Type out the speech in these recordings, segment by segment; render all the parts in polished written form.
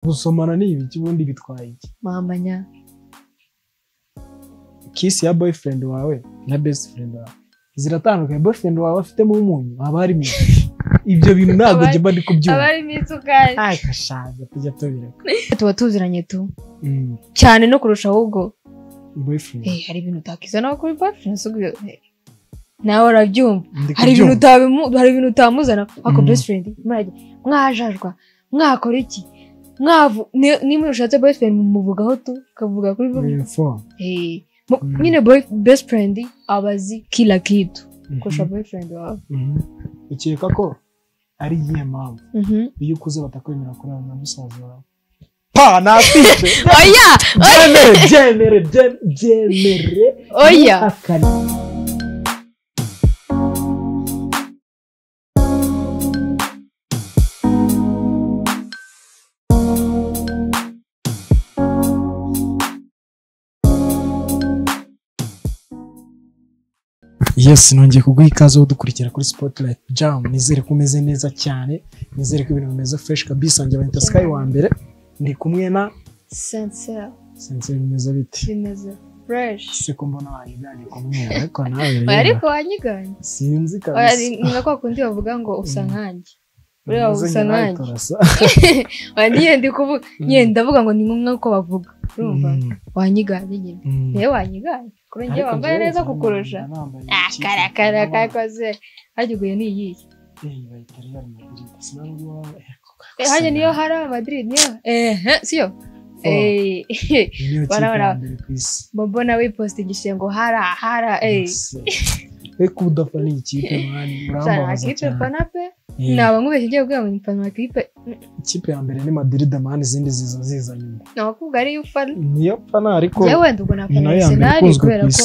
gusomana ni ibiki ubundi bitwaye iki mamanya kiss ya boyfriend wawe na best friend wawe ziratandukanye boyfriend wawe afitemo umunyu aba ari mwiza ibyo bintu ntabwo njye ndi kubyumva aba ari mitsukari akashaje tujya tubireka tuba tuziranye tu cyane no kurusha ahubwo boyfriend hari ibintu utakizana kuri boyfriend nawe urabyumva hari ibintu utamuzana ako best friend mwajajwa mwakora iki mwavu nimwe ushatse boyfriend mumuvugaho tu kavuga kuri nyine best friend abazi kila kitu kurusha boyfriend wawe ukeka ko ari iyihe mpamvu iyo ukuze batakwemera kurana na musaza wawe pa nafice oya jenere oya Yes, nongeye kuguha ikaze udukurikira kuri Spotlight Jam. Nizere ko umeze neza cyane. Nizere ko ibintu bimeze fresh kabisa. Njye banta Sky wa mbere. Ndi kumwe na Sensei. Sensei bimeze bite? Bimeze fresh. Siko mbona wanyiganye kumwe ariko nawe. Ariko wanyiganye. Sinzi kabisa. Ninga kwa kundi bavuga ngo usa nkanjye. Uriya usa nkanjye. Waniye ndi kuvuga ndavuga ngo ni nkumwe uko bavuga. Urumva? Wanyiganye nyine. Yewe wanyiganye. Kuri njye wambaye neza kukurusha. Akarakara kakoze. Hagiguye ni iyi. Bayita Real Madrid. Sinangu hajye niyo hari Madrid niyo. Siyo. Bara Bobo nawe postingishe ngo hara Eko udafana ikipe mani urambaza cyane. Fana pe. Naba nkubeshye ngiye kugira ngo nifana ikipe. Ikipe ya mbere ni Madrid mani izindi ziza nyuma. Nakubwa ari ufana. Niyo fana ariko. Yewe ndugo nafana Arsenal kubera ko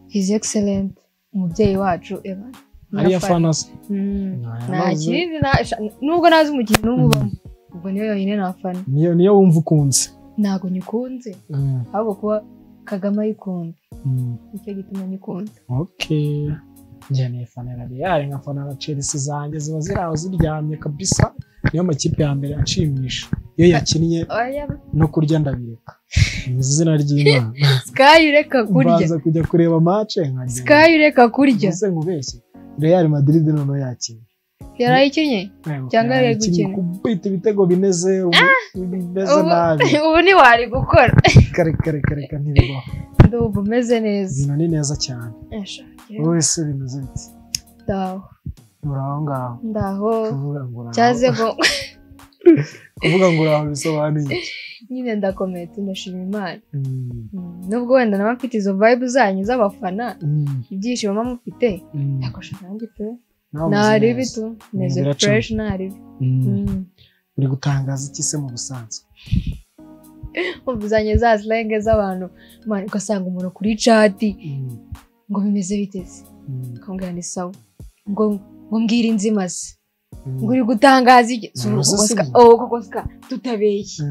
His Excellent umubyeyi wacu Evan. Ariya fana. Na kirindi nubwo nazi umukino n'umubamo. Ubwo niyo yonyine nafana. Niyo wumva ukunze. Nago nyikunze. Ahubwo kuba Kagame ayikunda. Nicyo gituma nyikunda. Okay. Njye ni fana Real nka fana Chelsea zanjye ziba ziraho ziryamye kabisa. Niyo makipe ya mbere anshimisha. Iyo yakinnye no kurya ndabireka. Izina ry'Imana. Sky ureka kurya. Baza kujya kureba match nkajya. Sky ureka kurya. Ese ngubeshye. Real Madrid nono yakinnye. Yarayikinnye cyangwa yari gukina kubita ibitego bineze nabi ubu ni wari gukora kare ntibibaho ndumva umeze neza zino ni neza cyane wese bimeze biti ndaho uraho ngaho ndaho cyaze ngo uvuga ngo uraho bisobanuye nyine ndakomeye ndashima Imana nubwo wenda naba mfite izo vibe zanyu z'abafana ibyishimo mama mufite yakosha nanjye pe nari bitu meze fresh nari uri gutangaza iki se mu busanzwe ubuzanye za slang z'abantu man ugasanga umuntu kuri chat ngo bimeze biteze kongera ni sawa ngo mbwira inzimaze ngo uri gutangaza iki koko ska tutabeshye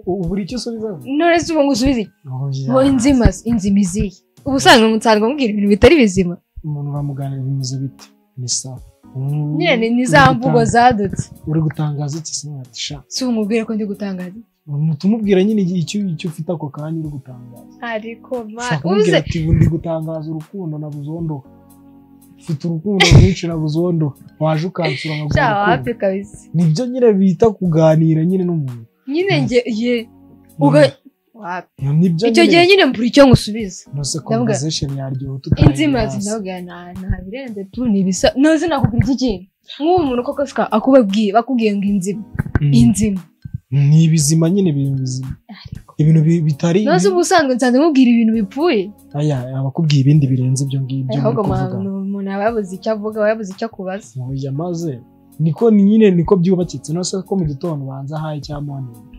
uburi cyo subiza none se ubu ngusubize ngo inzimizi ubusanga mutsanga mbwira ibintu bitari bizima umuntu uramuganira bimeze bite ni sawa nyine ni za mvugo zadutse uri gutangaza iki se natisha si umubwire ko ndi gutangaza tumubwira nyine icyo ufite ako kanya uri gutangaza ariko uze ati ndi gutangaza urukundo na buzondo ufite urukundo rwinshi na buzondo waje ukansura nkaguha kabisa nibyo nyine bita kuganira nyine n'umuntu nyine nge icyo gihe nyine mbura icyo ngusubiza nose conversation yaryo tutaye inzimazi ndavuga nta birenze tu nibisa nose nakubwira iki kintu nk'uwo muntu koko bakubwiye ngo inzima ni ibizima nyine ibintu bitari nose ubusanzwe nsanze mubwira ibintu bipfuye abakubwiye ibindi birenze ibyo ngibyo ahubwo umuntu aba yabuze icyo avuga aba yabuze icyo akubaza yamaze niko byubakitse nose ko mu gitondo banza hayi cyangwa morning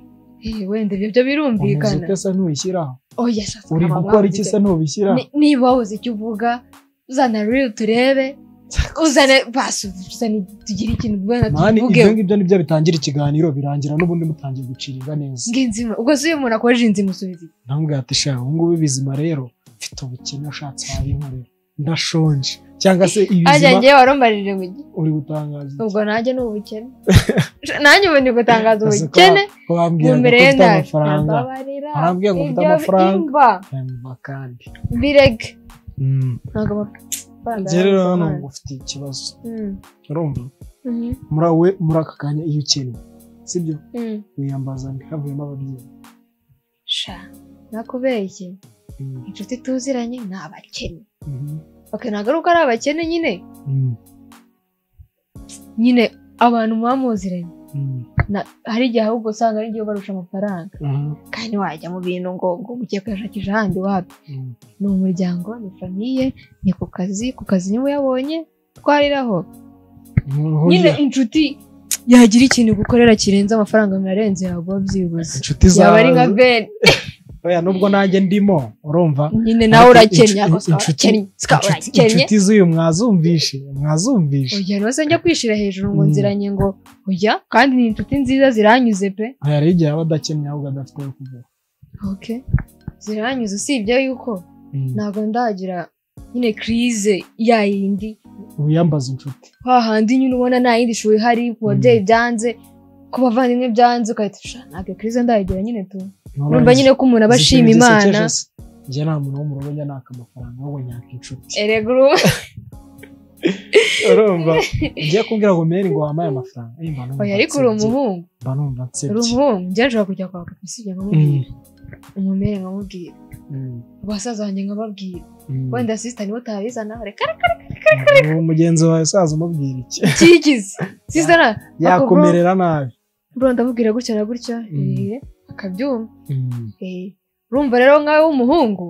wenda ibyo birumvikana umuzika se ntuwishyiraho oya uri gukora iki se ntubishyiraho niba wabuze icyo uvuga uzana real turebe uzane uzane tugire ikintu bwana tuvuge ibyo ngibyo nibyo bitangira ikiganiro birangira n'ubundi mutangiye gucirira neza nginzima ubwo se uyu muntu akoresha inzima usubiza ntabwo yatisha ubu ngubu bizima rero mfite ubukene ushatse wabinkorera ndashonje cyangwa se ibizima ajya ngiye warombarije mu gihe uri gutangaza ubwo nanjye n'ubukene nanjye ubu ndi gutangaza ubukene bumereye nabi arambwira ngo ufite amafaranga kandi birege ntabwo rero hano ngo ufite ikibazo urumva muri aka kanya iyo ukennye sibyo wiyambaza havuyemo ababyeyi sha nakubeshye inshuti tuziranye ni abakene ntabwo ari abakene nyine abantu muba muziranye hari igihe ahubwo usanga ari igihe barusha amafaranga kandi wajya mu bintu ngo ugiye kuyashakisha ahandi wapi ni umuryango ni famiye ni ku kazi niba uyabonye twariraho nyine inshuti yagira ikintu gukorera kirenze amafaranga murarenze yagwa byibuze yaba ari nka bene oya nubwo nanjye ndimo urumva nyine nawe urakennye inshuti z'uyu mwazumvishe oya rwose njya kwishira hejuru ngo nziranye ngo oya kandi ni inshuti nziza ziranyuze pe hari igihe aba adakennye ahubwo adafite yo kuvuga ziranyuze usibye yuko ntabwo ndagira nyine crise yayindi wiyambaza inshuti hahandi nyine ubona nta yindi shuri ihari ku babyeyi byanze ku bavandimwe byanze ugahita ntabwo crise ndayigira nyine tu urumva nyine ko umuntu aba ashima imana njye nta muntu wo mu rugo njya naka amafaranga ahubwo nyaka inshuti erega urumva ngiye kubwira ngo meri ngo wamaye amafaranga oya ariko uri umuhungu mba numva nsebye uri umuhungu njye nshobora kujya kwa papa sijya nkamubwira umumere nkamubwira abasaza banjye nkababwira wenda sisita niwe utabizana reka umugenzi wawe saza umubwira iki kigize sisita yakumerera nabi bro ndamubwira gutya na gutya akabyumva urumva rero nkawe w'umuhungu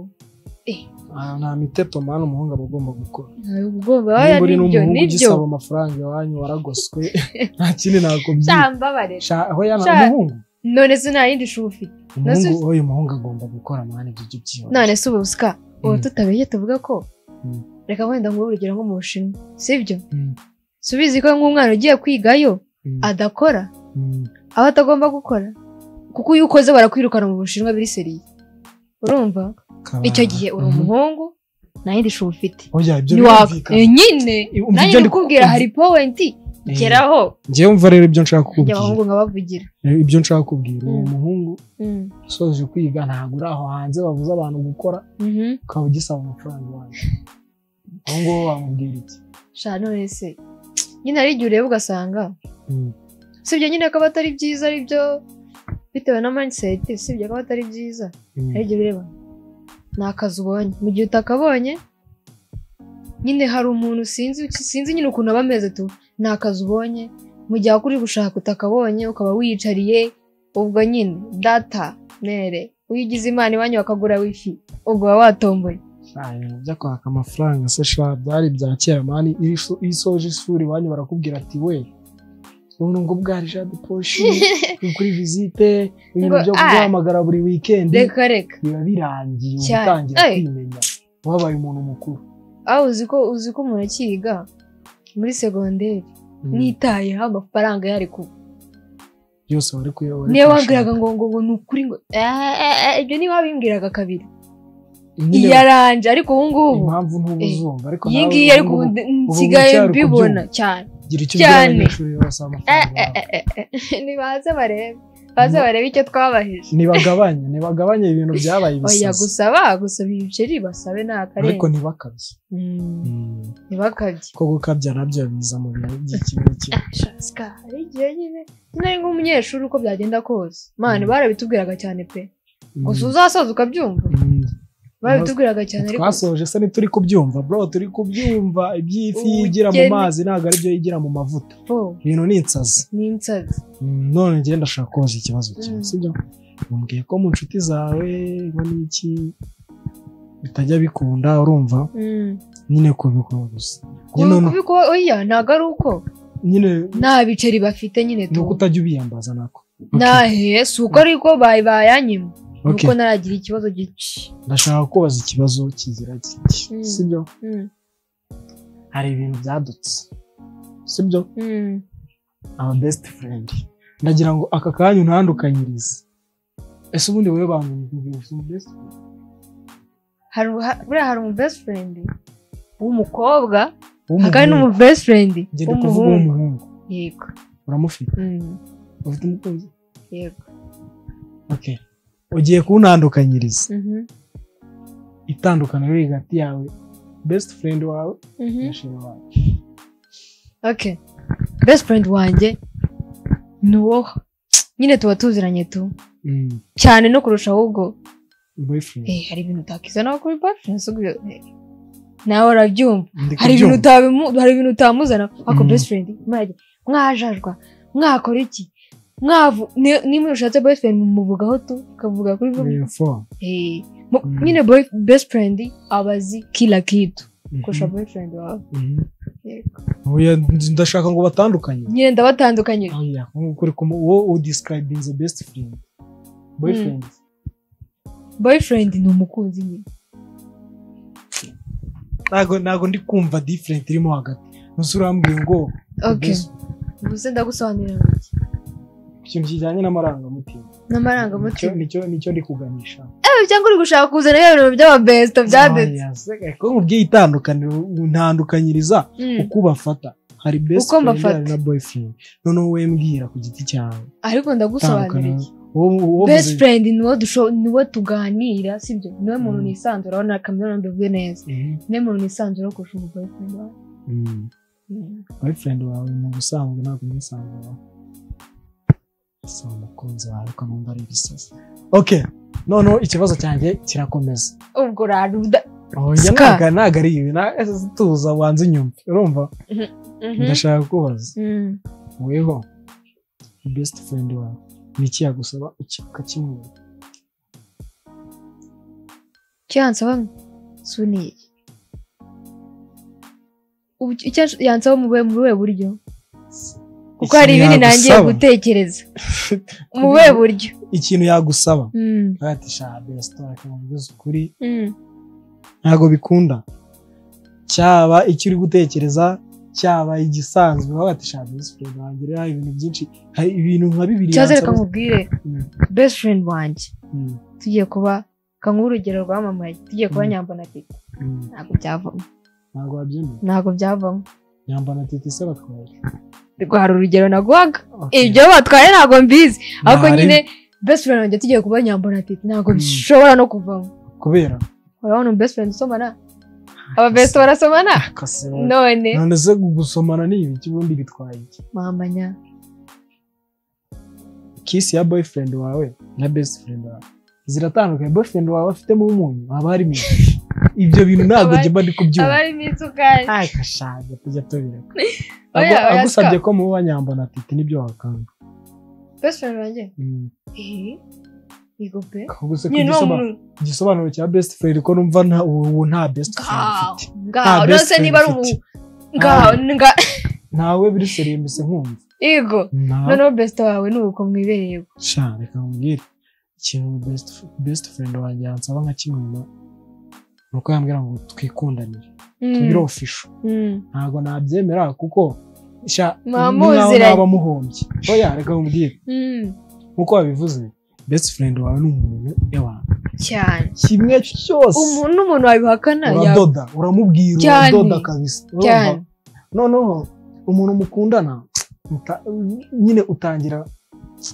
nta miteto mwana umuhungu aba agomba gukora niba uri n'umuhungu ugisaba amafaranga iwanyu waragoswe nta kindi nakubwira aho yana umuhungu none se nta yindi shuri ufite uyu muhungu agomba gukora mwana ibyo byose none se ubu usika ubu tutabeshye tuvuga ko reka wenda ngo urugero nko mu Bushinwa sibyo subizi ko nk'umwana ugiye kwigayo adakora aba atagomba gukora kuko iyo ukoze barakwirukana mu Bushinwa biri seriye urumva icyo gihe uri umuhungu nta yindi shuri ufite nyine nanjye ndikubwira hari powenti geraho ngewe umva rero ibyo nshaka kukubwira abahungu nkabavugira ibyo nshaka kukubwira uwo muhungu usoje kwiga ntabwo uri aho hanze babuze abantu gukora ukaba ugisaba amafaranga iwanyu aho ngaho wamubwira iki sha none se nyine hari igihe ureba ugasanga sibyo nyine ko aba atari byiza ari byo bitewe na mindset sibyo ko aba atari byiza hari igihe ureba ni akazi ubonye mu gihe utakabonye nyine hari umuntu sinzi nyine ukuntu aba ameze tu ni akazi ubonye mu gihe uri gushaka utakabonye ukaba wiyicariye ubwo nyine data nere uyigize imana iwanyu bakagura wifi ubwo waba watomboye byo kwaka amafaranga se sha byari bya kera mani iyo isoje isuri iwanyu barakubwira ati we ubu ngo bwari jade poshi kuri visite ibintu byo guhamagara buri weekend reka biba birangiye utangira kwimenya wabaye umuntu mukuru aho uzi ko umuntu akiga muri segonderi nitayeho amafaranga yari kuba yose wari kuyabona niyo wabwiraga ngo ni ukuri ngo ibyo niba wabimbwiraga kabiri yaranje ariko ubu ngubu impamvu ntubuzumva ariko iyi ngiyi ariko nsigaye mbibona cyane cyane nibaze barebe icyo twabahije ntibagabanye ibintu byabaye ibisazi oya gusaba ibiceri basabe nta karenze ariko ntibakabye ko gukabya nabyo biza mu bintu by'ikibiki hari igihe nyine nari nk'umunyeshuri uko byagenda kose mani barabitubwiraga cyane pe gusa uzasoza ukabyumva babitubwiraga cyane ariko twasoje se ntituri kubyumva bro turi kubyumva iby'ifi yigira mu mazi ntabwo aribyo yigira mu mavuta ibintu ni insazi none ngenda ndashaka kubaza ikibazo kimwe sibyo umbwiye ko mu nshuti zawe ngo n'iki bitajya bikunda urumva nyine kubikora gusa oya ntabwo ari uko nyine nta biceri bafite nyine nuko utajya ubiyambaza nako nahe si uko ariko bayanyima nuko naragira ikibazo gici ndashaka kubaza ikibazo kigira giti sibyo hari ibintu byadutse sibyo aba best friend ndagira ngo aka kanya untandukanyirize ese ubundi wowe bantu best friend hari umu best friend w'umukobwa hakaba n'umu best friend w'umuhungu yego uramufite ufite umukunzi yego okay ugiye kuntandukanyiriza itandukaniro riri hagati yawe best friend wawe na sheri wawe okay best friend wanjye nuwo nyine tuba tuziranye tu cyane no kurusha ahubwo boyfriend hari ibintu utakizana kuri boyfriend nawe urabyumva hari ibintu utamuzana ako best friend mwajajwa mwakora iki niba ushatse boyfriend mumuvugaho tu ukavuga kuri nyine best friend abazi kila kitu kurusha boyfriend wawe ndashaka ngo batandukanye nyine ndabatandukanye wowe udescribing the best friend boyfriend ni umukunzi nyine ntago ndi kumva different irimo hagati nusu urambwiye ngo okay gusa ndagusobanurira ikintu kijyanye n'amarangamutima nicyo ndi kuganisha cyangwa uri gushaka kuzana ibintu by'aba best byadetse ko nkubwiye itandukaniro ntandukanyiriza uko bafata hari best friend na boyfriend noneho we mbwira ku giti cyawe ariko ndagusobanurira best friend niwo tuganira sibyo niwe muntu nisanzura urabona kamera ndavuye neza niwe muntu nisanzura kurusha boyfriend wawe boyfriend wawe mu busanzwe ntabwo nisanzura so umukunzi wawe ukamwumva ari ibisazi okay noneho ikibazo cyanjye kirakomeza ubwo raruda ntago ari ibi tuza wanze inyumva urumva ndashaka kubaza weho best friend wawe niki yagusaba ukakimwira cyansaba suni icyo yansaba mu buhe buryo kuko hari ibindi nangiye gutekereza mu buhe buryo ikintu yagusaba ati sha best akamubuza ukuri ntago bikunda cyaba icyo uri gutekereza cyaba igisanzwe ati sha best friend wanjye rero ibintu byinshi hari ibintu nka bibiri cyaze reka mubwire best friend wanjye tugiye kuba kangu urugero rwamamaye tugiye kuba nyambona titi ntago byavamo ntago byavamo nyambona titi se batwaye rwara urugero naguhaga ibyo batwaye ntago mbizi ariko nyine best friend wanjye tugiye kuba nyambona titi ntago bishobora no kuvamo kubera urabona best friend usomana aba best barasomana none se gusomana ni ibiki ubundi bitwaye iki mamanya kiss ya boyfriend wawe na best friend wawe ziratandukanye boyfriend wawe afitemo umunyu haba harimo ibyo bintu ntabwo njye mba ndi kubyumva haba harimo isukari kashaje tujya tubireka agusabye ko muba nyambona titi nibyo wakanga best friend wanjye igope igisobanuro cya best friend ko numva nta best friend ufite urose niba ari ntawe biri seriye mbese nkumva yego noneho best wawe ni uko mwibereye sha reka mbwire ikintu best friend wanjye yansaba nka kimwe nuko yambwira ngo twikundanire tubire official ntago nabyemera kuko sha naba muhombye oya reka mbwire nkuko wabivuze best friend wawe ni umuntu ewa cyane kimwe cyose umuntu wabihakana uradoda uramubwira uradoda kabisa noneho umuntu mukundana nyine utangira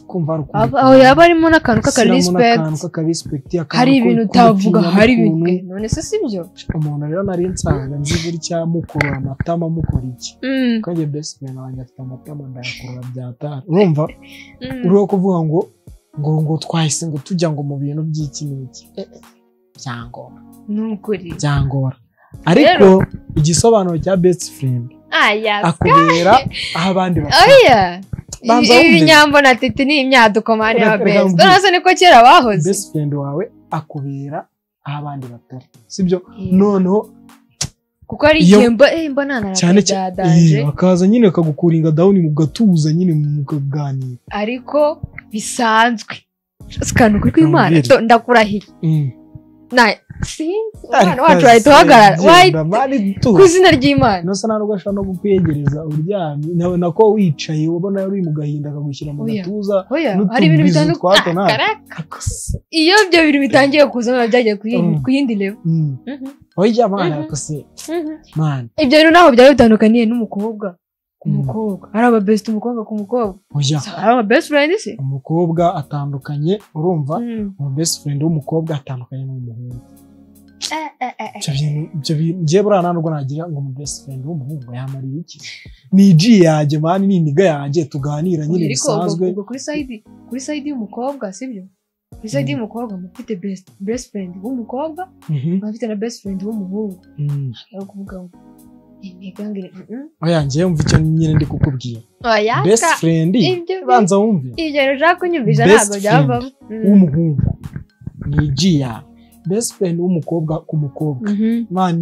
kumva aho yaba arimo n'akantu k'akarespect hari ibintu utavuga hari ibintu none se sibyo umuntu rero nari nsanga nzi buri cyamukora amatama mukora iki kandi best friend wanjye afite amatama ndayakurura byatara urumva uriho kuvuga ngo twahise ngo tujya ngo mu bintu by'iki n'iki byangora n'ukuri byangora ariko igisobanuro cya best friend akubera aho abandi bafite ibi nyambo na titi ni imyaduko mani ya best none niko kera bahoze best friend wawe akubera aho abandi batari sibyo noneho kuko ari igihembo mbona cyane akaza nyine akagukuringa down mu gatuza nyine mu kaganira ariko bisanzwe sikanu kuri kwimana ndakurahiye umwana wacu wahita uhagarara ku izina ry'Imana nose ntabwo ashobora no kukwegereza uryamye nako wicaye ubona uri mu gahinda akagushyira mu gatuza hari ibintu bitandukanye iyo ibyo bintu bitangiye kuza biba byagiye ku yindi level oya mana kose man ibyo rero naho byari bitandukaniye n'umukobwa ku mukobwa ari aba best umukobwa ku mukobwa oya ari aba best friend se umukobwa atandukanye urumva umu best friend w'umukobwa atandukanye n'umuhungu ibyo bintu ngiye buriya ntabwo nagira ngo umu best friend w'umuhungu yamariye iki ni G yanjye mani ni niga yanjye tuganira nyine bisanzwe kuri side y'umukobwa sibyo kuri side y'umukobwa mufite best friend w'umukobwa mufite na best friend w'umuhungu ari kuvuga ngo oya ngiye mva icyo nyine ndi kukubwira best friend banza wumve ibyo rero ushaka kunyumvisha ntabwo byavamo w'umuhungu ni G ya best friend w'umukobwa ku mukobwa man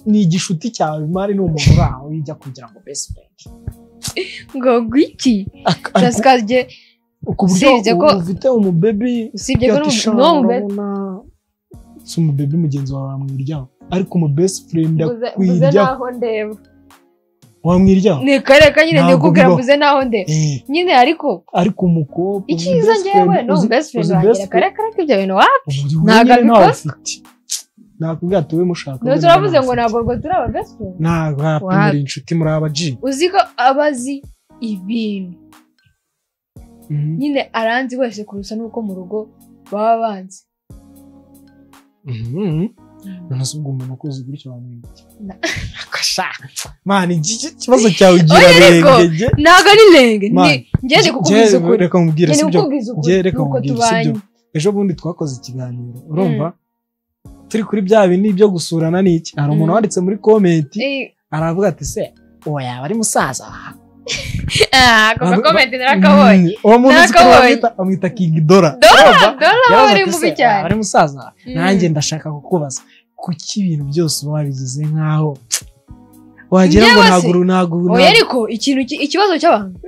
ni igishuti cyawe mari ni umuntu uraho wijya kugira ngo best friend ngo gwiki jaskaje ukuburyo ufite umubebi usibye ko n'umubebi si umubebi mugenzi wawe wamwiryaho ariko umu best friend akwiryaho naho ndeba wamwiryaho ni kareka nyine ndikubwira mvuze naho ndeba nyine ariko umukobwa icyiza ngewe no best friend wanjye kareka ibyo bintu wapi ntago abikoze nakubwira tuwe mushaka no turavuze ngo ntabwo rwo turi aba best friend ntago hapi muri inshuti muri aba G uzi ko abazi ibintu nyine aranzi wese kurusa nuko mu rugo baba banzi nanasubwo umuntu ukuzi gutyo wamwibye akasha man ikibazo cyawe ugira renge ntago ari renge ngende kukubwiza ukuri reka mubwire sibyo reka mubwire sibyo ejo bundi twakoze ikiganiro urumva turi kuri bya bintu byo gusurana n'iki hari umuntu wanditse muri comment aravuga ati se uwo yaba ari musaza kuko comment narakabonye uwo muntu amwita King Dora ari mubi cyane ari musaza nanjye ndashaka kukubaza kuki ibintu byose uba wabigize nkaho wagira ngo ntago oya ariko ikibazo cy'abantu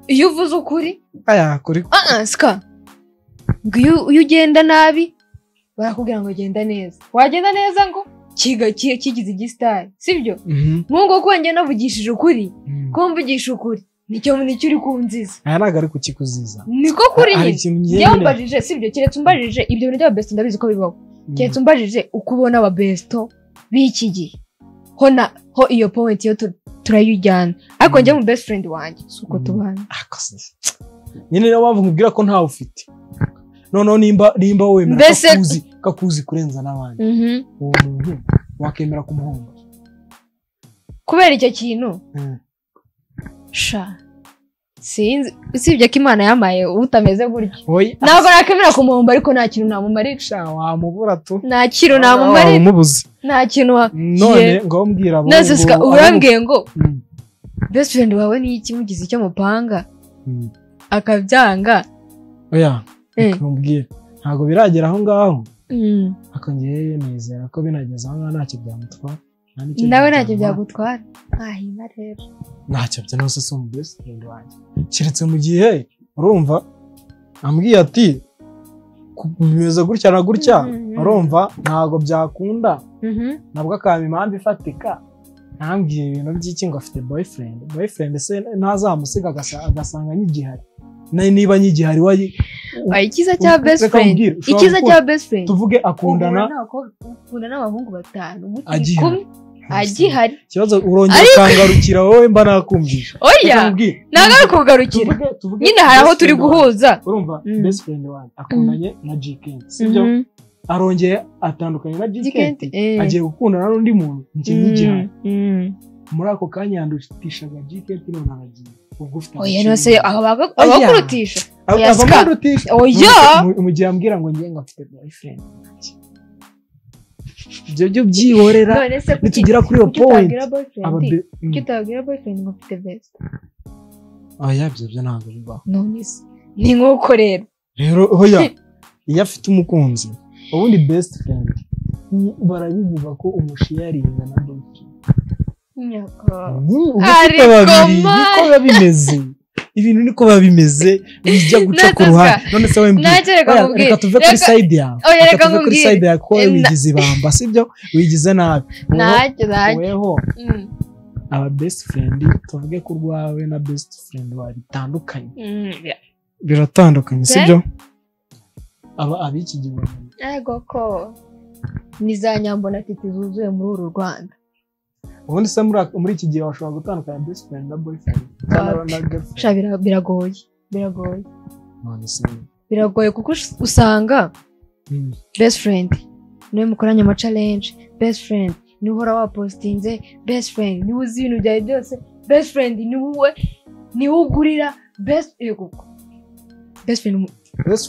iyo uvuze ukuri kuri ska ngo iyo ugenda nabi barakubwira ngo genda neza wagenda neza ngo kigize igisitari sibyo nk'uko kwenge navugishije ukuri ko mvugisha ukuri nicyo uri kunziza ntago ari kukikuziza niko kuri njye mbajije sibyo keretse umbajije ibyo bintu by'aba best ndabizi ko bibaho keretse umbajije uko ubona aba best b'iki gihe ho iyo point yo turayujyana ariko njye mu best friend wanjye suko tubana nyine niyo mpamvu nkubwira ko ntawe ufite noneho nimba wemera kakuzi kurenza n'abandi uwo muntu wakemera kumuhomba kubera icyo kintu sha sinzi usibye ko Imana yamaye utameze gutyo ntabwo nakemera kumuhomba ariko nta kintu namumarira sha wamubura tu nta kintu namumarira nta kintu none ngo mbwira abo urambwiye ngo best friend wawe ni iki mugize icyo mupanga akabyanga oya kumbwira ntago biragera aho ngaho akongeye nizera ko binageze aho ntacyo byamutwara nawe ntacyo byagutwara ahina rero ntacyo byanose so mu best friend wanjye keretse mu gihe urumva ambwiye ati bimeze gutya na gutya urumva ntago byakunda nabwo akaba impamvu ifatika ntambwiye ibintu by'iki ngo afite boyfriend se ntazamusiga agasanga nk'igihari niba nk'igihari ikiza cya best friend tuvuge akundana n'abahungu 5 agihari ikibazo urongera ukangarukira wowe mba nakumvisha oya ntago ari kugarukira nyine hari aho turi guhuza urumva best friend wanjye akundanye na G-Kent sibyo arongeye atandukanye na G-Kent agiye gukundana n'undi muntu nk'igihari muri ako kanya yandushishaga G-Kent none aragiye ubwo ufite oya nose abakurutisha oya mu gihe ambwira ngo ngiye ngafite boyfriend ibyo byihorera nitugira kuri iyo point kitagira boyfriend ngo ufite best oya byo ntabwo bibaho none ni nk'uko rero oya iyo afite umukunzi ubundi best friend barabivuga ko umushiyaringa na boyfriend niko biba bimeze ibintu niko biba bimeze bijya guca ku ruhande none se reka tuve kuri side yawe reka tuve kuri side yawe ko wigize ibamba sibyo wigize nabi weho aba best friend tuvuge ko urwawe na best friend wawe bitandukanye biratandukanye sibyo aba abiki gihe ego ko ni za nyambo na titi zuzuye muri uru Rwanda. Ubundi se muri iki gihe washobora gutandukanya best friend na boyfriend biragoye none se biragoye kuko usanga best friend niwe mukoranye ama challenge, best friend ni uhora wapostinze, best friend ni uzi ibintu byawe byose, best friend ni ugurira best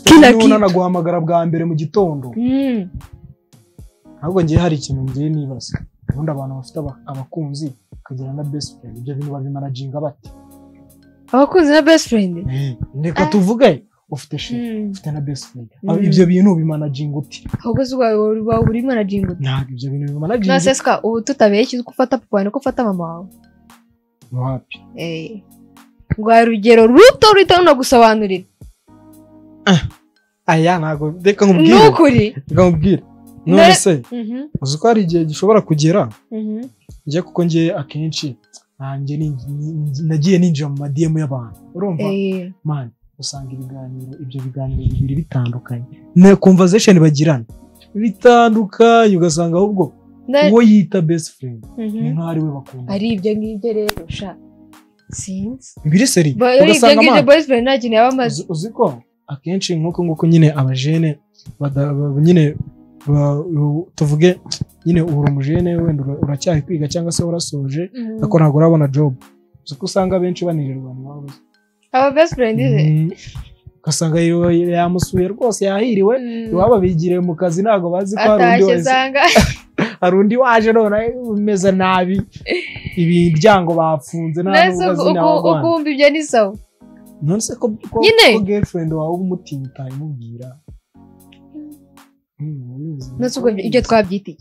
friend unanaguhamagara bwa mbere mu gitondo. Ahubwo ngiye hari ikintu ngiye nibaza, ubundi abantu bafite abakunzi kagira na best friend ibyo bintu babimanaginga bate? Abakunzi na best friend reka tuvuge ufite shit ufite na best friend, ibyo bintu bimanaginga uti? Ahubwo zuba uri managing uti? Ntabwo ibyo bintu bimanaginga. Naseska ubu tutabeshye uko ufata papa wawe uko ufata mama wawe wapi ngwa rugero ruto no gusobanurira aya ntago reka nkubwire nukuri none se uzi ko hari igihe gishobora kugera njye kuko njye akenshi nagiye ninjira mu madiyemu y'abantu urumva man usanga ibyo biganiro bibiri bitandukanye na conversation bagirana bitandukanye ugasanga ahubwo uwo yita best friend ni nk'ari we bakunda ari ibyo ngibyo rero sha sinzi biri seri ugasanga ibyo best friend nta kintu yabamaze uzi ko akenshi nk'uko nyine abajene nyine tuvuge nyine uri umujene wenda uracyari kwiga cyangwa se warasoje ariko ntabwo urabona job uko usanga benshi banirirwa mu babo aba best friend ugasanga yamusuye rwose yahiriwe iwabo bigiriye mu kazi ntabwo bazi ko hari undi wese hari undi waje none umeze nabi ibiryango bafunze ntabwo bazi nawe ukumva ibyo ni sawa none se ko girlfriend wawe umutinya utamubwira nasuko ibyo twabyita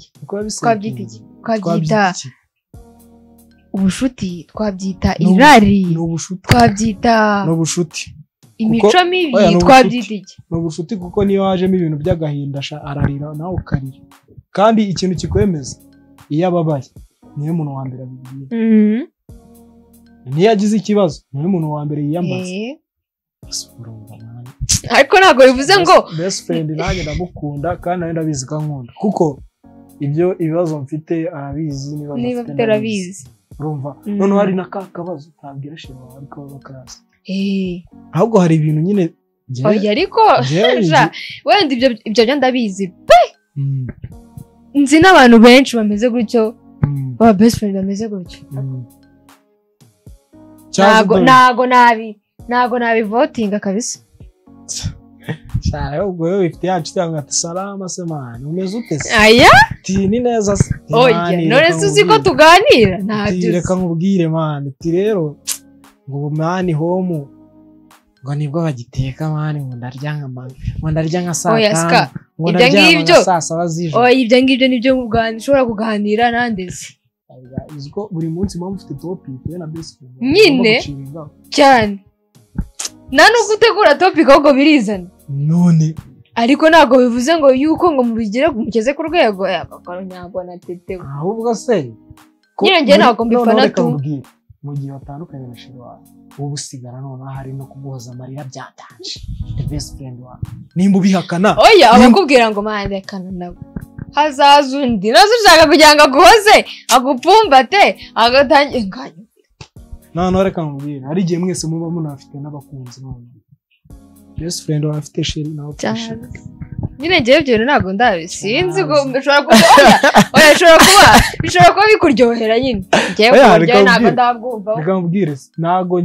ubushuti, twabyita irari, twabyita n'ubushuti, imico mibi, twabyita iki? N'ubushuti kuko niyo hajemo ibintu by'agahinda ararira nawe ukarira, kandi ikintu kikwemeza iyo ababaye niyo muntu wa mbere abibwira, niyo agize ikibazo niyo muntu wa mbere yiyambaza. Ariko ntabwo bivuze ngo best friend nanjye ndamukunda kandi nawe ndabizi ko nkunda, kuko ibyo ibibazo mfite arabizi, niba mfite arabizi, urumva. None hari n'akabazo utabwira shema ariko bakaza, ahubwo hari ibintu nyine oya, ariko wenda ibyo ndabizi pe, nzi n'abantu benshi bameze gutyo, ba best friend bameze gutyo. Ntago nabivotinga kabisa. Cyane ubwo yo ifite yacu cyangwa ati salama se man, umeze ute se? Aya? Ti ni neza se. Oya, none suzi ko tuganira ntabyo. Reka nkubwire man, ti rero ngo man home ngo nibwo bagiteka man, ngo ndarya nka saa. Oya ska, ibyo ngibyo. Oya, ibyo ngibyo nibyo ushobora kuganira nandeze. Iziko buri munsi mpamvu ufite topic na best friend. Nyine cyane. Nano gutegura topic ahubwo birizana. None ariko ntago bivuze ngo yuko ngo mubigire mugeze ku rwego yakakaro nyabo na tete. Ahubwo se nyine ngiye ntago mbifana tu mu gihe batandukanye na shiri wawe, ubu sigara none hari no kuguhoza amarira byatanje the best friend wawe. Nimba ubihakana, oya abakubwira ngo mande kana nabo hazaza undi nazo ushaka kugira ngo aguhoze agupfumbate agatangiye nganya. None reka nkubwire, hari igihe mwese muba munafite n'abakunzi none best friend wawe afite shiri nawe ufite. Nyine ngiye byo ntago ndabisinzi ngo bishobora kuba oya bishobora kuba bikuryohera nyine. Ngiye ntago ndabwumva. Reka nkubwire, ntago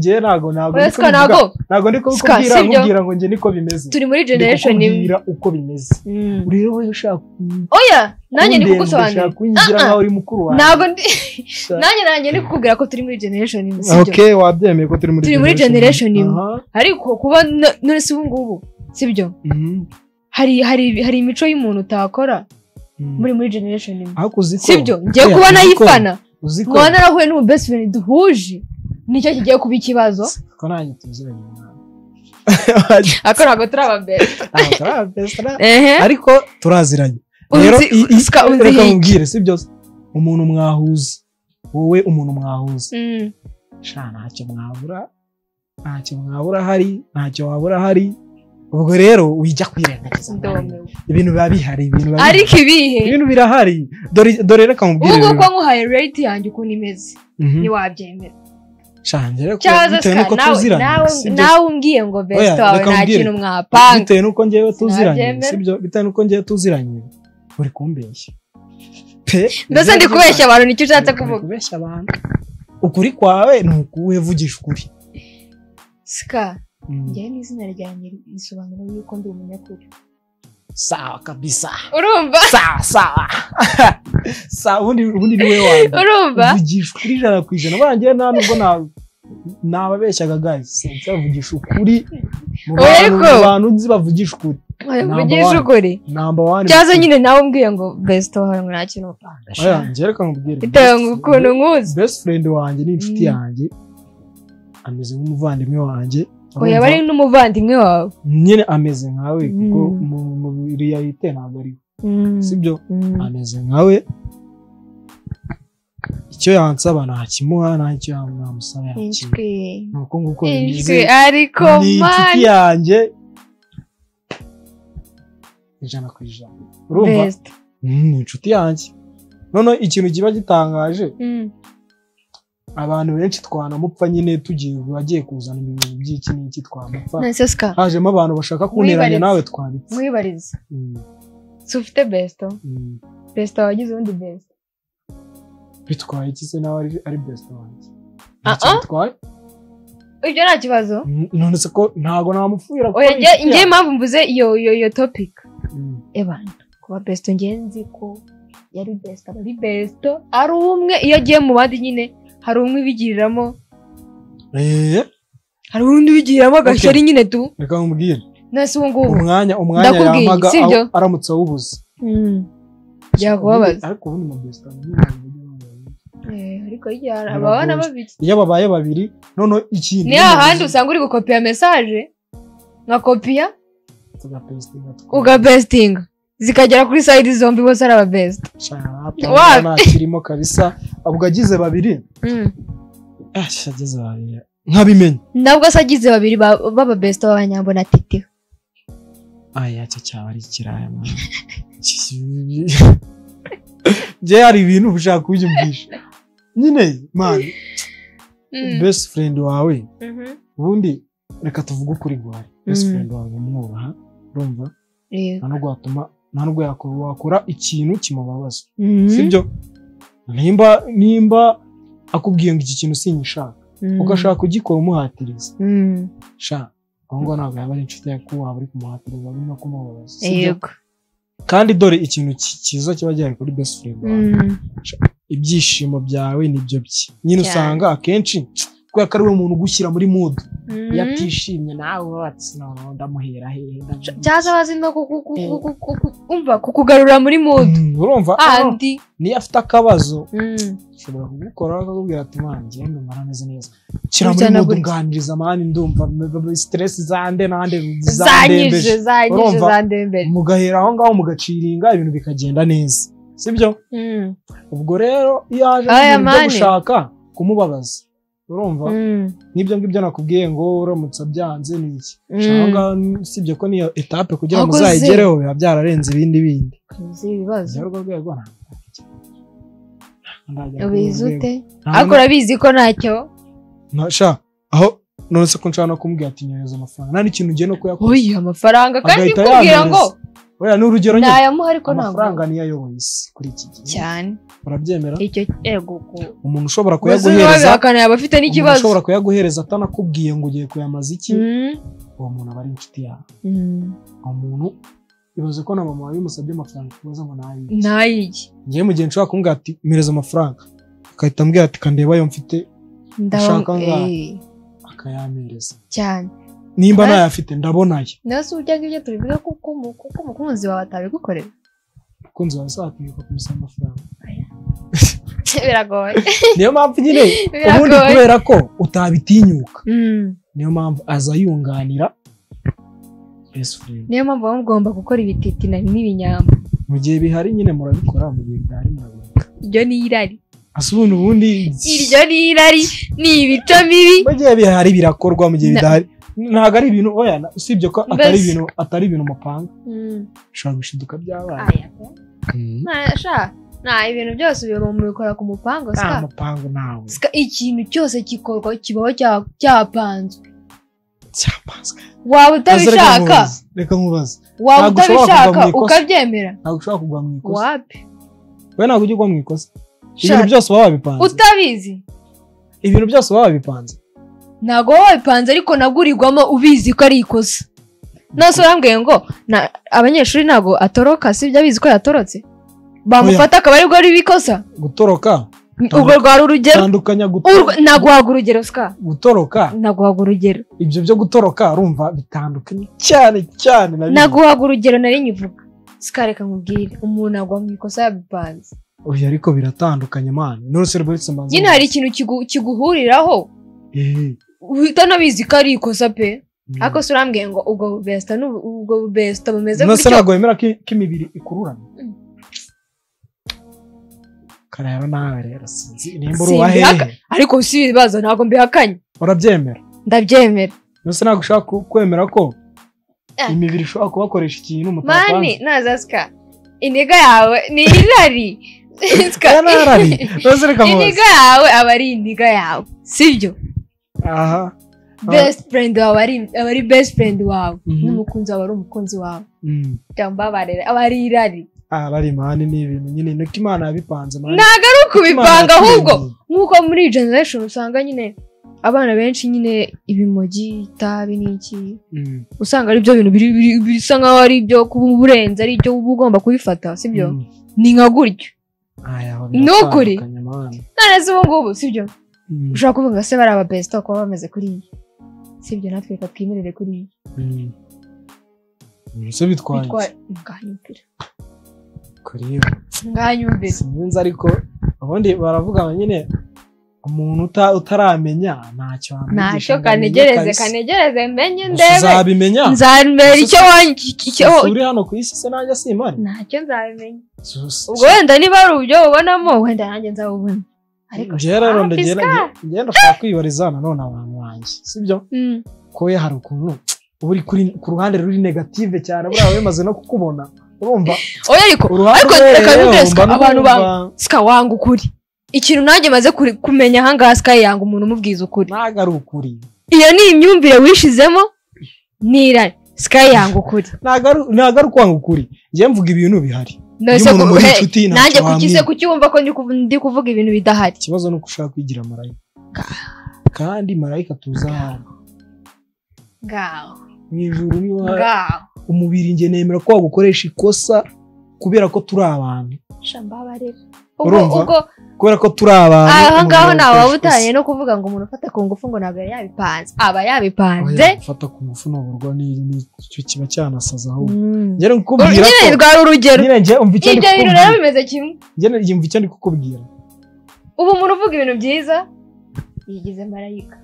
ndi kubwira ngo ngiye niko bimeze. Turi muri generation imwe uko bimeze. Rero wowe ushaka oya nanjye ndi kugusobanurira kwinjira nkaho uri mukuru wawe. Ntago nanjye ndi kukubwira ko turi muri generation imwe, sibyo? Okay, wabyemeye ko turi muri generation imwe, ariko kuba none si ngubu, sibyo? hari imico y'umuntu utakora muri generation imwe, sibyo? Ngiye kuba nayifana ngo narahuye n'ubu best friend duhuje, nicyo kigiye kuba ikibazo ko nanjye tuziranye ako ntabwo turaba best, ariko turaziranye. Rero reka nkubwire, sibyo? Umuntu mwahuza, wowe umuntu mwahuza, ntacyo mwabura hari, ntacyo wabura hari, ubwo rero wijya kwirengagiza ibintu biba bihari ariko ibintu birahari dore reka mubwire ubwo ko nkuhaye rate yanjye ukuntu imeze ntiwabyemera shange rero bitewe nuko tuziranye nawe umbwiye ngo best wawe nta kintu mwapanga bitewe nuko ngewe tuziranye sibyo bitewe nuko ngewe tuziranye uri kumbeshya mbese ndi kubeshya abantu nicyo ushatse kuvuga kubeshya abantu ukuri kwawe ni ukuvugisha ukuri ska njye n'izina ryanjye risobanura yuko ndi umunyakuri sawa kabisa urumva sawa ubundi ni wewe wanjye urumva uvugisha ukuri 100% barangiye nta nubwo nababeshyaga guys nsavugisha ukuri mu bantu nzi bavugisha ukuri vugisha ukuri number 1 cyazo nyine nawe umbwiye ngo best wawe nta kintu upanga oya njye reka nkubwire bitewe n'ukuntu nkuzi best friend wanjye ni inshuti yanjye ameze nk'umuvandimwe wanjye oya bari n'umuvandimwe wawe nyine ameze nkawe kuko mu realite ntabwo ari sibyo ameze nkawe icyo yansaba ntakimuha ntacyo yamusaba yakimwe nuko nguko bimeze ariko man ni inshuti yanjye 100%. Urumva? Ni inshuti yanjye. None ikintu kiba gitangaje. Abantu benshi twanamupfa nyine tugiye bagiye kuzana ibintu by'iki n'iki twamupfa. Hajemo abantu bashaka kunteranya nawe twabipfa. Mwibarize. Sufite best. Best wagize undi best. Bitwaye iki se nawe ari best wanjye. Bitwaye? Ibyo nta kibazo. None se ko ntago namupfuira ko. Oya ngiye mpamvu mvuze iyo topic. Ebana kuba best ngenzi ko yari best ari best ari umwe iyo agiye mu bandi nyine hari umwe bigiriramo hari undi bigiriramo agashari nyine tu reka nkubwire nase ubu ngubu umwanya yamaga aramutse awubuze yakubabaza ariko ubundi mu best ariko yara abana babiri iyo babaye babiri none ikindi ni ahandi usanga uri gukopiya message nka kopiya ugabestinga zikagera kuri side zombi bose ari aba best kirimo kabisa ubwo agize babiri agize babiri nkabimenye nabwo asagize babiri baba best w'abanyambo na titi aya cyaba ari kiraya je hari ibintu ushaka kubyumvisha nyine man best friend wawe ubundi reka tuvuge ukuri gwari best friend wawe umwubaha urumva nta nubwo wakora ikintu kimubabaza sibyo nimba akubwiye ngo iki kintu sinyishaka ugashaka kugikora umuhatiriza sha ngo ntabwo yaba ari inshuti yawe waba uri kumuhatiriza no kumubabaza sibyo kandi dore ikintu cyiza kiba gihari kuri best friend wawe ibyishimo byawe nibyo bye nyine usanga akenshi kubera ko ari we muntu ugushyira muri mood yatishimye nawe watsi no ndamuhera hehe cyaza bazi no umva kukugarura muri mood urumva niyo afite akabazo ushobora kugukora akakubwira ati mwana ngende marameze neza kira muri mood nganiriza mani ndumva stress zande nande zandembe mugahera aho ngaho mugaciringa ibintu bikagenda neza sibyo ubwo rero iyo aje gushaka kumubabaza urumva nibyo ngibyo nakubwiye ngo uramutse byanze niki cyangwa sibyo ko niyo etape kugira ngo uzayigereho biba byararenze ibindi ibibazo rwo rwego ubizute akora bizi ko ntacyo nasha aho none se ko nshaka kumbwira ati nyohereza amafaranga nta n'ikintu ugiye no kuyakora oya amafaranga kandi kubwira ngo oya n'urugero nyine nayamuha ariko ntabwo amafaranga niyo ayoboye isi kuri iki gihe cyane urabyemera icyo ego umuntu ushobora kuyaguhereza akana abafite n'ikibazo ushobora kuyaguhereza atanakubwiye ngo ugiye kuyamaza iki uwo muntu aba ari inshuti yawe umuntu ibaze ko na mama wawe bimusabye amafaranga kubaza ngo ntayiki ngiye mu gihe nshobora kumubwira ati mpereza amafaranga akahita ambwira ati kandeba yo mfite ndashaka ngaha akayampereza cyane nimba nayafite ndabonaye nase ujya ngibyo tubivuga kuko umukunzi wawe atabigukorera umukunzi wawe azatinyuka kumusaba amafaranga biragoye niyo mpamvu nyine ubundi kubera ko utabitinyuka niyo mpamvu aza yunganira best friend niyo mpamvu mugomba gukora ibititi n'ibinyamba mu gihe bihari nyine murabikora mu gihe bihari murabikora ibyo ni irari ubundi iryo ni irari ni ibico mibi mu gihe bihari birakorwa mu gihe bidahari ntago ari ibintu oya usibye ko atari ibintu mupanga ushobora gushiduka byabaye nta ibintu byose bikora ku mupango nta mupango nawe ikintu cyose kikorwa kibaho cyapanzwe waba utabishaka reka nkubaze waba utabishaka ukabyemera ntabwo ushobora kugwa mu ikosa wapi we ntabwo ujya ugwa mu ikosa ibintu byose waba wabipanze utabizi ibintu byose waba wabipanze ntabwo waba wabipanze ariko nagurirwamo ubizi ko ari ikosa nase urambwiye ngo abanyeshuri ntabwo atoroka si ibyo abizi ko yatorotse bamufata akaba aribwo ari bikosa gutoroka ubwo rwari urugero tandukanya naguhaga urugero ska gutoroka naguhaga urugero ibyo byo gutoroka urumva bitandukanye cyane naguhaga urugero nari nyivuga ska reka nkubwire umuntu agwa mu ikosa yabipanze oya ariko biratandukanye man nose rwose mbanza nyine hari ikintu kiguhuriraho uhita nabizi ko ari ikosa pe ariko se urambwiye ngo ubwo besta bumeze gutyo nose ntabwo wemera ko imibiri ikururana karero nawe rero sinzi nimba uri wahehe ariko si ibibazo ntabwo mbihakanye urabyemera ndabyemera nose ntabwo ushaka kwemera ko imibiri ishobora kubakoresha ikintu mutapanze mani nazaska iniga yawe ni irari iniga yawe aba ari iniga yawe sibyo aha best friend wawe aba ari best friend wawe n'umukunzi wawe ari umukunzi wawe cyangwa aba ari irari bari mani ni ibintu nyine nuko Imana yabipanze mani ntago ari ukubipanga ahubwo nk'uko muri generation usanga nyine abana benshi nyine ibimogi itabi n'iki usanga ari byo bintu bisa nkaho ari ibyo kuba uburenze ari ibyo uba ugomba kubifata sibyo ni nka gutyo nukuri none se ubu ngubu sibyo ushobora kuvuga se bari ababesta kuba bameze kuri iyi sibyo natwe reka twimerere kuri iyi se bitwaye nganyumvira sinzi ariko ubundi baravuga nyine umuntu utaramenya ntacyo kanegereze menye ndebe uzabimenya nzabimenya icyo uri hano ku isi se nanjye simari ntacyo nzabimenya ubwo wenda niba ari uburyo ubonamo wenda nanjye nzabubona ariko rero ngenda shaka kwibariza nanone abantu banjye sibyo ko hari ukuntu uri ku ruhande ruri negative cyane buriya wemaze no kukubona urumva oya ariko reka bibeska abantu banga wanga ukuri ikintu nanjye maze kumenya ahangaha Sky yanga umuntu umubwiza ukuri ntago ari ukuri iyo ni imyumvire wishizemo nirari Sky yanga ukuri ntago ari kwanga ukuri njye mvuga ibintu bihari nanjye kukize kucyumva ko ndi kuvuga ibintu bidahari ikibazo nuko ushaka kwigira marayika kandi marayika tuza hano ngaho mwijuru niho umubiri nge nemera ko wagukoresha ikosa kubera ko turi abantu shambabarira ubwo kubera ko turi abantu aha ngaho nawe wabutaye no kuvuga ngo umuntu ufata ku ngufu ngo ntabwo yari yabipanze aba yabipanze ufata ku ngufu n'uburwa n'icyo kiba cyanasaza aho ngere kukubwira ko nyine rwari urugero ibyo bintu rero bimeze kimwe ngere yumva icyo ndi kukubwira ubu umuntu uvuga ibintu byiza yigize marayika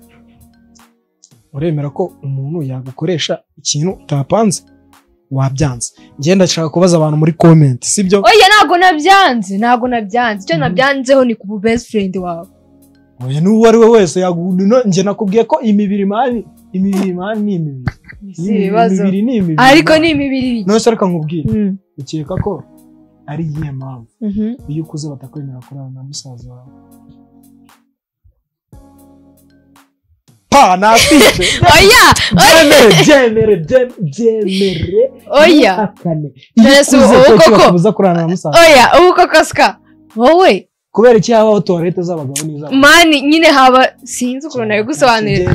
uremera ko umuntu yagukoresha ikintu utapanze wabyanze ngenda ndashaka kubaza abantu muri comment sibyo oya ntago nabyanze icyo nabyanzeho ni ku best friend wawe oya n'uwo ari we wese nge nakubwiye ko imibiri mani ni imibiri ariko ni imibiri none se reka nkubwire ukeka ko ari iyihe mpamvu iyo ukuze batakwemera kurana na musaza wawe nasije byemere oya oya ubu koko Ska wowe kubera iki habaho tuwarete z'abagabo n'iz'abagore mani nyine haba sinzi ukuntu nari gusobanurira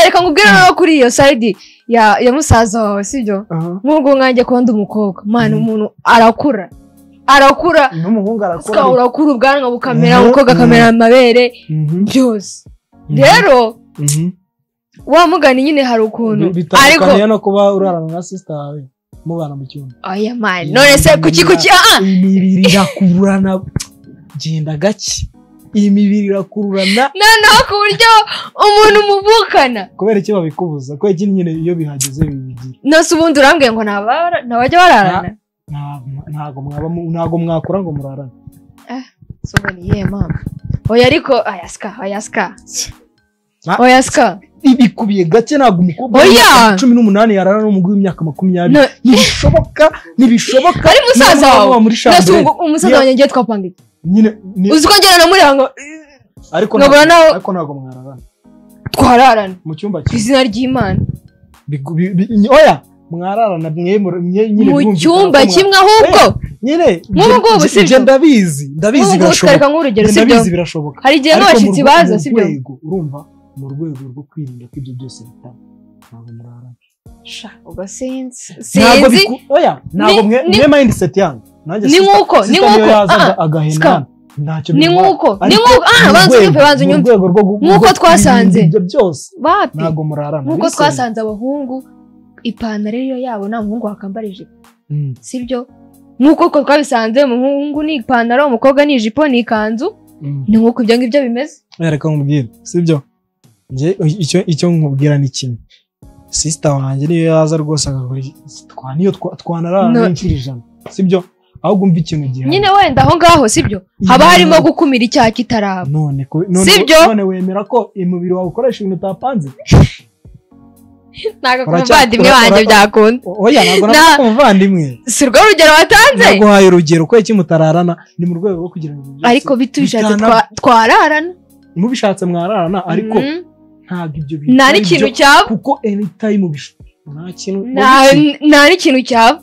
reka nkubwire no kuri iyo side ya musaza wawe sibyo nk'ubwo nkanjye kuba ndi umukobwa mani umuntu arakura n'umuhungu arakura urakura ubwanwa bukamera umukobwa akamera amabere byose rero wa mugani nyine hari ukuntu bitandukanye no kuba urarana na sister wawe mubana mu cyumba oya mani none se kuki imibiri irakururana genda gake iyi mibiri irakururana noneho ku buryo umuntu muvukana kubera iki babikubuza kubera iki nyine iyo bihageze bibigira nose ubundi urambwiye ngo ntabajya bararana ntago mwakora ngo murarane soba ni iyihe mpamvu oya ariko aya Ska oya ska ibikubiye gake ntabwo umukobwa oya 18 yarara n'umugwi w'imyaka 20 nibishoboka ari musaza wawe umusaza wanjye ngiye twapanga nyine uzi ko ngera no muri hango ariko ntabwo mwararana twararana mu cyumba izina ry'Imana oya mwararana nyine mu cyumba kimwe ahubwo nyine nk'ubwo busibyo ndabizi birashoboka hari igihe n'abashitsi baza sibyo urumva mu rwego rwo kwirinda ko ibyo byose bitaba ntabwo murarana ubwo sinzi oya ntabwo mwe mindset yanyu ni nkuko agahena ntacyo ni nkuko banza unyumve nkuko twasanze ibyo byose bapi ntabwo murarana nkuko twasanze abahungu ipantaro iyo yabo nta muhungu wakambara ijipo sibyo nkuko twabisanze umuhungu ni ipantaro umukobwa ni ijipo ni ikanzu ni nkuko ibyo ngibyo bimeze reka nkubwire sibyo icyo nkubwira ni kimwe sister wanjye niyo yaza rwose niyo twanarana n'inshuro 100 sibyo ahubwo umva ikintu gihari nyine wenda aho ngaho sibyo haba harimo gukumira icyaha kitaraba none wemera ko umubiri wawe ukoresha ibintu utapanze ntago kumuvandimwe wanjye byakunda oya ntago nako kumuvandimwe si rwo rugero watanze ntago haye urugero ko iki mutararana ni mu rwego rwo kugira ngo ariko bitubishatse twararana mubishatse mwararana ariko ntago ibyo bintu nta n'ikintu cyaba kuko anytime nta n'ikintu cyaba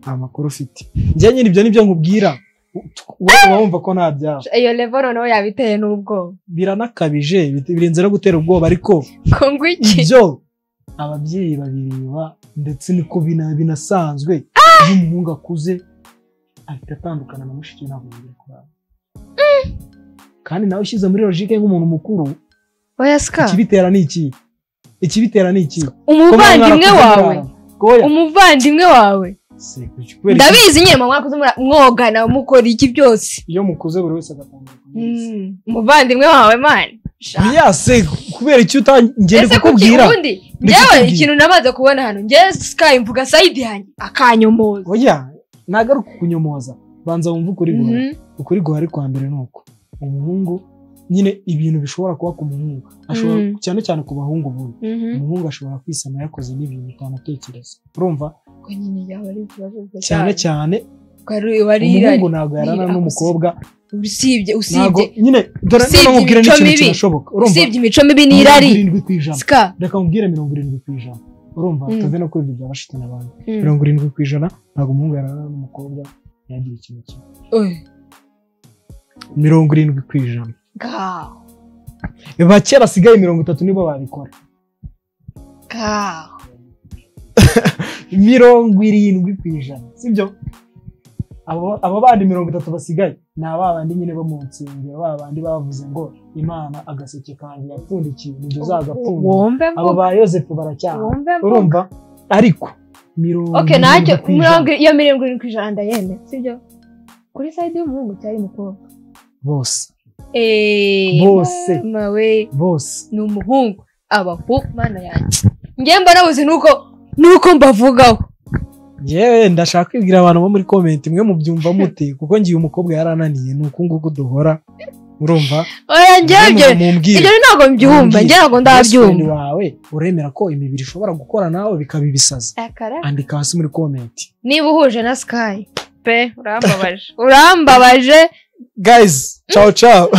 amakuru ufite njye nyine ibyo nibyo nkubwira wowe wumva ko nta byaha iyo level noneho yabiteye n'ubwoba biranakabije birenze no gutera ubwoba ariko ibyo ababyeyi babireba ndetse niko binasanzwe iyo umuhungu akuze ahita atandukana na mushiki ntabwo bigiye kurara kandi nawe ushyize muri logique nk'umuntu mukuru oya ska ikibitera ni iki umuvandimwe wawe ndabizi nyine mwakoze mwogana mukora iki byose iyo mukuze buri wese agatandukana umuvandimwe wawe man yase kubera icyo utangende kukubwira njyewe ikintu namaze kubona hano njye Sky mvuga side yanjye akanyomoza oya nagaruka kunyomoza banza wumva ukuri guhari kwa mbere nuko umuhungu nyine ibintu bishobora kuba ku muhungu ashobora cyane cyane ku bahungu bundi umuhungu ashobora kwisama yakoze n'ibintu utanatekereza urumva ko nyine yaba ari ikibazo cyane umuhungu ntabwo yarana n'umukobwa usibye nyine dore no mubwire n'ikintu kirashoboka usibye imico mibi n'irari reka mubwire 70% urumva tuve no kuri ibyo byabashitana abantu 70% ntabwo umuhungu yarana n'umukobwa yagira ikintu kimwe 70% bake basigaye 30 nibo babikora 70% sibyo abo bandi 30 basigaye ni abandi nyine bo mu nsengero babandi bavuze ngo Imana agaseke kanjye yapfundikiye nibyo zagapfunda abo ba Yosefu baracyaha urumva ariko 70% iyo 70% ndayene sibyo kuri side y'umuhungu cyari mukobwa bose ni umuhungu abahu mana yanjye njye mba nabuze nuko mbavugaho yewe ndashaka kwibwira abantu bo muri comment mwe mubyumva mute kuko ngiye umukobwa yarananiye nuko nguko duhora urumva oya njye ibyo ntabwo mbyumva njye ntabwo ndabyumva wawe uremera ko imibiri ishobora gukora nawe bikabibisaza andika hasi muri comment niba uhuje na Sky pe urambabaje guys ciao ciao